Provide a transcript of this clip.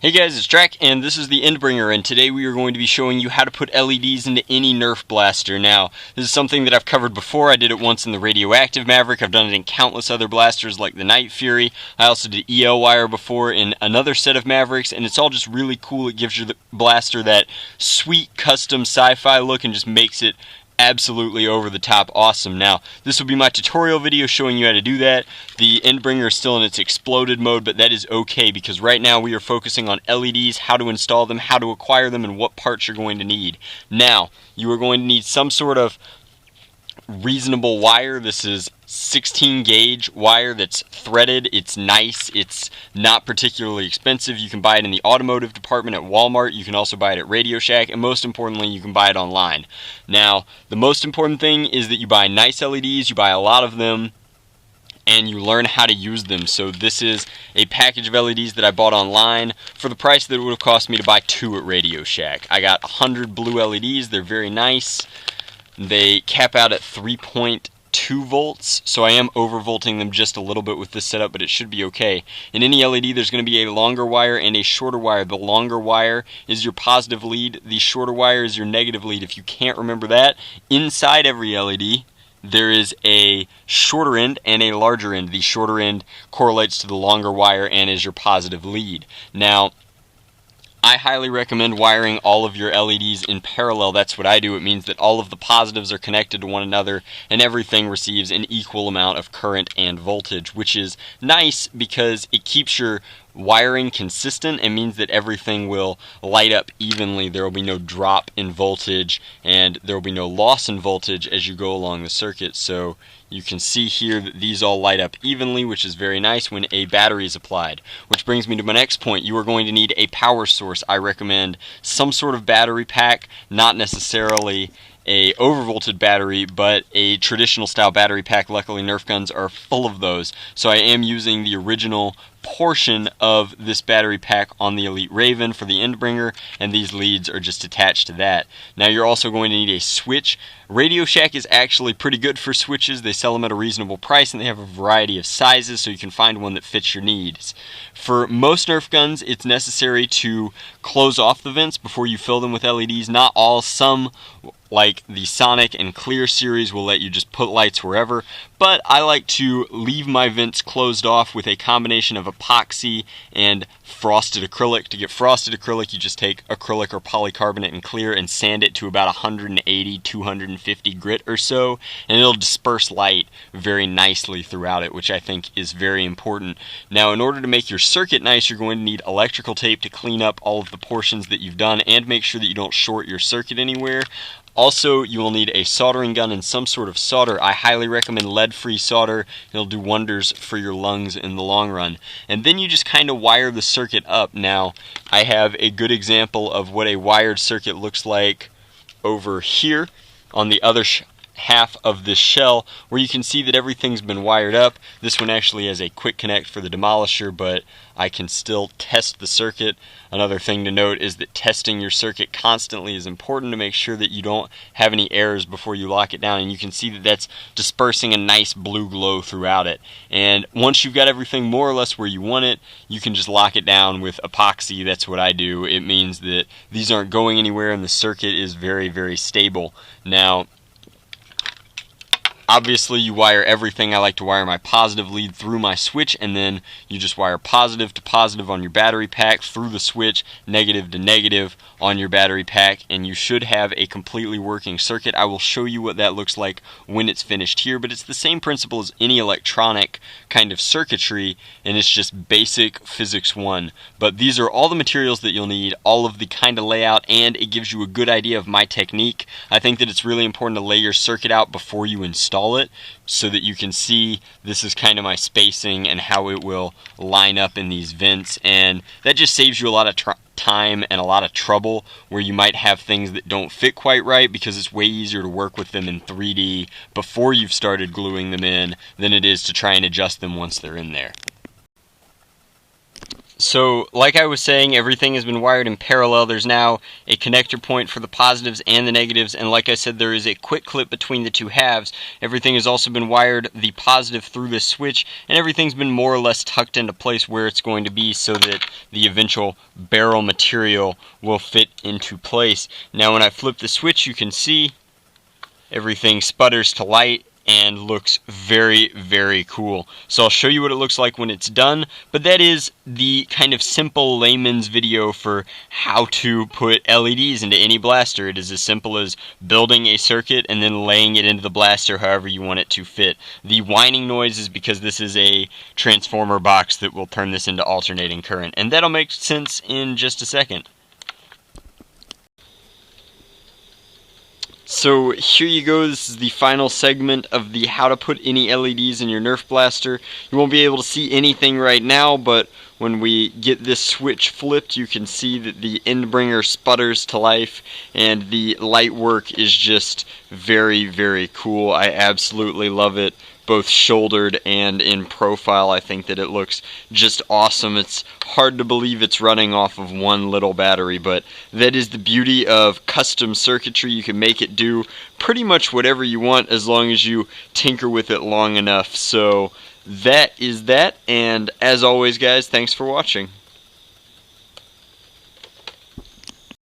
Hey guys, it's Drac, and this is the Endbringer, and today we are going to be showing you how to put LEDs into any Nerf blaster. Now, this is something that I've covered before. I did it once in the Radioactive Maverick. I've done it in countless other blasters like the Night Fury. I also did EL wire before in another set of Mavericks, and it's all just really cool. It gives your blaster that sweet custom sci-fi look and just makes it absolutely over the top awesome. Now, this will be my tutorial video showing you how to do that. The Endbringer is still in its exploded mode, but that is okay because right now we are focusing on LEDs, how to install them, how to acquire them, and what parts you're going to need. Now, you are going to need some sort of reasonable wire. This is 16 gauge wire that's threaded. It's nice. It's not particularly expensive. You can buy it in the automotive department at Walmart. You can also buy it at Radio Shack, and most importantly, you can buy it online. Now, the most important thing is that you buy nice LEDs, you buy a lot of them, and you learn how to use them. So this is a package of LEDs that I bought online for the price that it would have cost me to buy 2 at Radio Shack. I got 100 blue LEDs. They're very nice. They cap out at 3.2 volts, so I am overvolting them just a little bit with this setup, but it should be okay. In any LED, there's going to be a longer wire and a shorter wire. The longer wire is your positive lead. The shorter wire is your negative lead. If you can't remember that, inside every LED, there is a shorter end and a larger end. The shorter end correlates to the longer wire and is your positive lead. Now, I highly recommend wiring all of your LEDs in parallel. That's what I do. It means that all of the positives are connected to one another and everything receives an equal amount of current and voltage, which is nice because it keeps your wiring consistent and means that everything will light up evenly. There will be no drop in voltage and there will be no loss in voltage as you go along the circuit. So you can see here that these all light up evenly, which is very nice when a battery is applied. Which brings me to my next point. You are going to need a power source. I recommend some sort of battery pack, not necessarily a overvolted battery, but a traditional style battery pack. Luckily, Nerf guns are full of those. So I am using the original portion of this battery pack on the Elite Raven for the Endbringer, and these leads are just attached to that. Now you're also going to need a switch. Radio Shack is actually pretty good for switches. They sell them at a reasonable price and they have a variety of sizes, so you can find one that fits your needs. For most Nerf guns, it's necessary to close off the vents before you fill them with LEDs. Not all. Some, like the Sonic and Clear series, will let you just put lights wherever, but I like to leave my vents closed off with a combination of epoxy and frosted acrylic. To get frosted acrylic, you just take acrylic or polycarbonate and clear and sand it to about 180, 250 grit or so, and it'll disperse light very nicely throughout it, which I think is very important. Now, in order to make your circuit nice, you're going to need electrical tape to clean up all of the portions that you've done and make sure that you don't short your circuit anywhere. Also, you will need a soldering gun and some sort of solder. I highly recommend lead-free solder. It'll do wonders for your lungs in the long run. And then you just kind of wire the circuit up. Now, I have a good example of what a wired circuit looks like over here on the other half of this shell, where you can see that everything's been wired up. This one actually has a quick connect for the demolisher, but I can still test the circuit. Another thing to note is that testing your circuit constantly is important to make sure that you don't have any errors before you lock it down, and you can see that that's dispersing a nice blue glow throughout it. And once you've got everything more or less where you want it, you can just lock it down with epoxy. That's what I do. It means that these aren't going anywhere and the circuit is very, very stable. Now, obviously, you wire everything. I like to wire my positive lead through my switch, and then you just wire positive to positive on your battery pack through the switch, negative to negative on your battery pack, and you should have a completely working circuit. I will show you what that looks like when it's finished here, but it's the same principle as any electronic kind of circuitry, and it's just basic physics 1. But these are all the materials that you'll need, all of the kind of layout, and it gives you a good idea of my technique. I think that it's really important to lay your circuit out before you install it so that you can see this is kind of my spacing and how it will line up in these vents, and that just saves you a lot of time and a lot of trouble where you might have things that don't fit quite right, because it's way easier to work with them in 3D before you've started gluing them in than it is to try and adjust them once they're in there. So, like I was saying, everything has been wired in parallel. There's now a connector point for the positives and the negatives, and like I said, there is a quick clip between the two halves. Everything has also been wired, the positive through this switch, and everything's been more or less tucked into place where it's going to be so that the eventual barrel material will fit into place. Now, when I flip the switch, you can see everything sputters to light and looks very, very cool. So I'll show you what it looks like when it's done, but that is the kind of simple layman's video for how to put LEDs into any blaster. It is as simple as building a circuit and then laying it into the blaster however you want it to fit. The whining noise is because this is a transformer box that will turn this into alternating current, and that'll make sense in just a second. So here you go, this is the final segment of the how to put any LEDs in your Nerf blaster. You won't be able to see anything right now, but when we get this switch flipped, you can see that the Endbringer sputters to life, and the light work is just very, very cool. I absolutely love it, both shouldered and in profile. I think that it looks just awesome. It's hard to believe it's running off of one little battery, but that is the beauty of custom circuitry. You can make it do pretty much whatever you want as long as you tinker with it long enough. So that is that, and as always guys, thanks for watching.